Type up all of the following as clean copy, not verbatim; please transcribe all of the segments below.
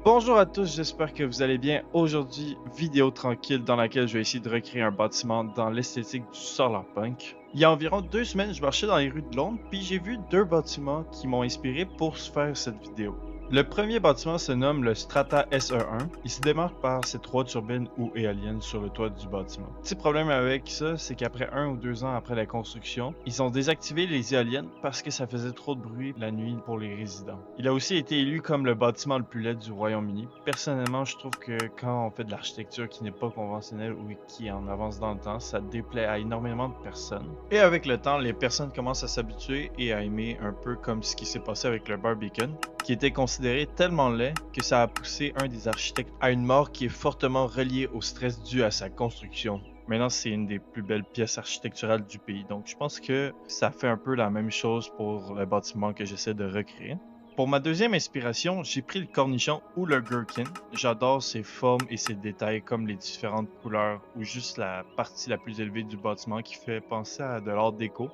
Bonjour à tous, j'espère que vous allez bien. Aujourd'hui, vidéo tranquille dans laquelle je vais essayer de recréer un bâtiment dans l'esthétique du Solarpunk. Il y a environ 2 semaines, je marchais dans les rues de Londres, puis j'ai vu 2 bâtiments qui m'ont inspiré pour se faire cette vidéo. Le premier bâtiment se nomme le Strata SE1. Il se démarque par ses 3 turbines ou éoliennes sur le toit du bâtiment. Petit problème avec ça, c'est qu'après 1 ou 2 ans après la construction, ils ont désactivé les éoliennes parce que ça faisait trop de bruit la nuit pour les résidents. Il a aussi été élu comme le bâtiment le plus laid du Royaume-Uni. Personnellement, je trouve que quand on fait de l'architecture qui n'est pas conventionnelle ou qui en avance dans le temps, ça déplaît à énormément de personnes. Et avec le temps, les personnes commencent à s'habituer et à aimer, un peu comme ce qui s'est passé avec le Barbican, qui était considéré tellement laid que ça a poussé un des architectes à une mort qui est fortement reliée au stress dû à sa construction. Maintenant, c'est une des plus belles pièces architecturales du pays, donc je pense que ça fait un peu la même chose pour le bâtiment que j'essaie de recréer. Pour ma deuxième inspiration, j'ai pris le cornichon ou le gherkin. J'adore ses formes et ses détails comme les différentes couleurs ou juste la partie la plus élevée du bâtiment qui fait penser à de l'art déco,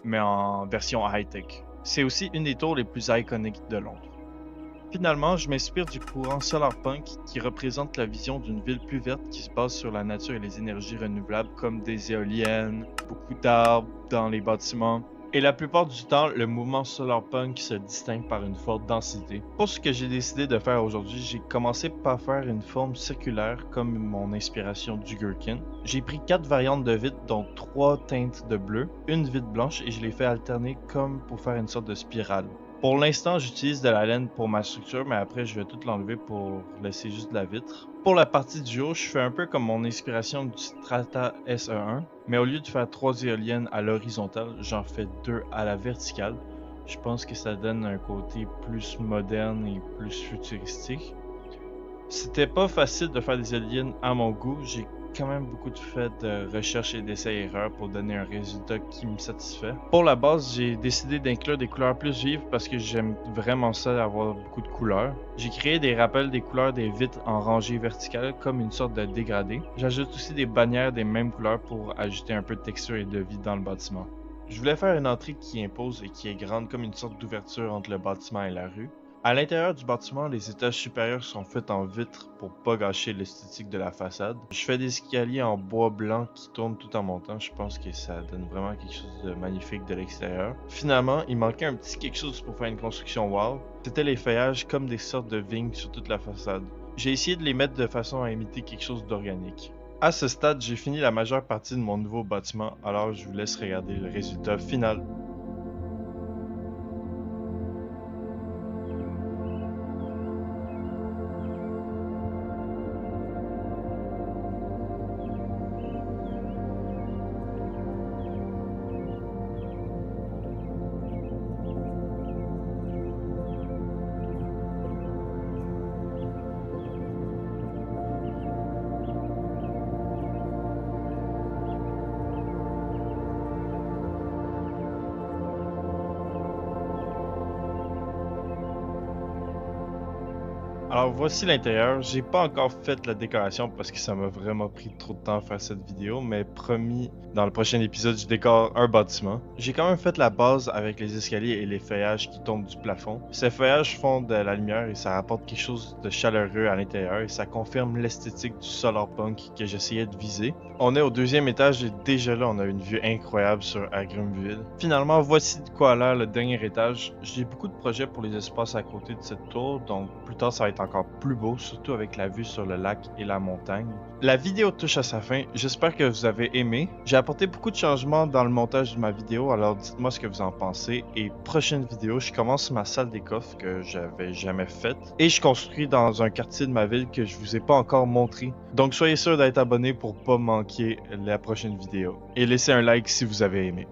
mais en version high-tech. C'est aussi une des tours les plus iconiques de Londres. Finalement, je m'inspire du courant Solarpunk qui représente la vision d'une ville plus verte qui se base sur la nature et les énergies renouvelables comme des éoliennes, beaucoup d'arbres dans les bâtiments. Et la plupart du temps, le mouvement Solarpunk se distingue par une forte densité. Pour ce que j'ai décidé de faire aujourd'hui, j'ai commencé par faire une forme circulaire comme mon inspiration du gherkin. J'ai pris 4 variantes de vitre, dont 3 teintes de bleu, une vitre blanche et je les fais alterner comme pour faire une sorte de spirale. Pour l'instant, j'utilise de la laine pour ma structure, mais après je vais tout l'enlever pour laisser juste de la vitre. Pour la partie du haut, je fais un peu comme mon inspiration du Strata SE1, mais au lieu de faire 3 éoliennes à l'horizontale, j'en fais 2 à la verticale. Je pense que ça donne un côté plus moderne et plus futuristique. C'était pas facile de faire des éoliennes à mon goût, j'ai quand même beaucoup de recherche et d'essais-erreurs pour donner un résultat qui me satisfait. Pour la base, j'ai décidé d'inclure des couleurs plus vives parce que j'aime vraiment ça avoir beaucoup de couleurs. J'ai créé des rappels des couleurs des vitres en rangée verticale comme une sorte de dégradé. J'ajoute aussi des bannières des mêmes couleurs pour ajouter un peu de texture et de vie dans le bâtiment. Je voulais faire une entrée qui impose et qui est grande comme une sorte d'ouverture entre le bâtiment et la rue. À l'intérieur du bâtiment, les étages supérieurs sont faits en vitre pour pas gâcher l'esthétique de la façade. Je fais des escaliers en bois blanc qui tournent tout en montant. Je pense que ça donne vraiment quelque chose de magnifique de l'extérieur. Finalement, il manquait un petit quelque chose pour faire une construction wow. C'était les feuillages comme des sortes de vignes sur toute la façade. J'ai essayé de les mettre de façon à imiter quelque chose d'organique. À ce stade, j'ai fini la majeure partie de mon nouveau bâtiment, alors je vous laisse regarder le résultat final. Alors voici l'intérieur, j'ai pas encore fait la décoration parce que ça m'a vraiment pris trop de temps à faire cette vidéo, mais promis, dans le prochain épisode je décore un bâtiment. J'ai quand même fait la base avec les escaliers et les feuillages qui tombent du plafond. Ces feuillages font de la lumière et ça apporte quelque chose de chaleureux à l'intérieur et ça confirme l'esthétique du Solarpunk que j'essayais de viser. On est au 2e étage et déjà là on a une vue incroyable sur Agrumville. Finalement voici de quoi a l'air le dernier étage. J'ai beaucoup de projets pour les espaces à côté de cette tour, donc plus tard ça va être encore plus beau, surtout avec la vue sur le lac et la montagne. La vidéo touche à sa fin, j'espère que vous avez aimé. J'ai apporté beaucoup de changements dans le montage de ma vidéo, alors dites-moi ce que vous en pensez. Et prochaine vidéo, je commence ma salle des coffres que j'avais jamais faite. Et je construis dans un quartier de ma ville que je vous ai pas encore montré. Donc soyez sûr d'être abonné pour pas manquer la prochaine vidéo. Et laissez un like si vous avez aimé.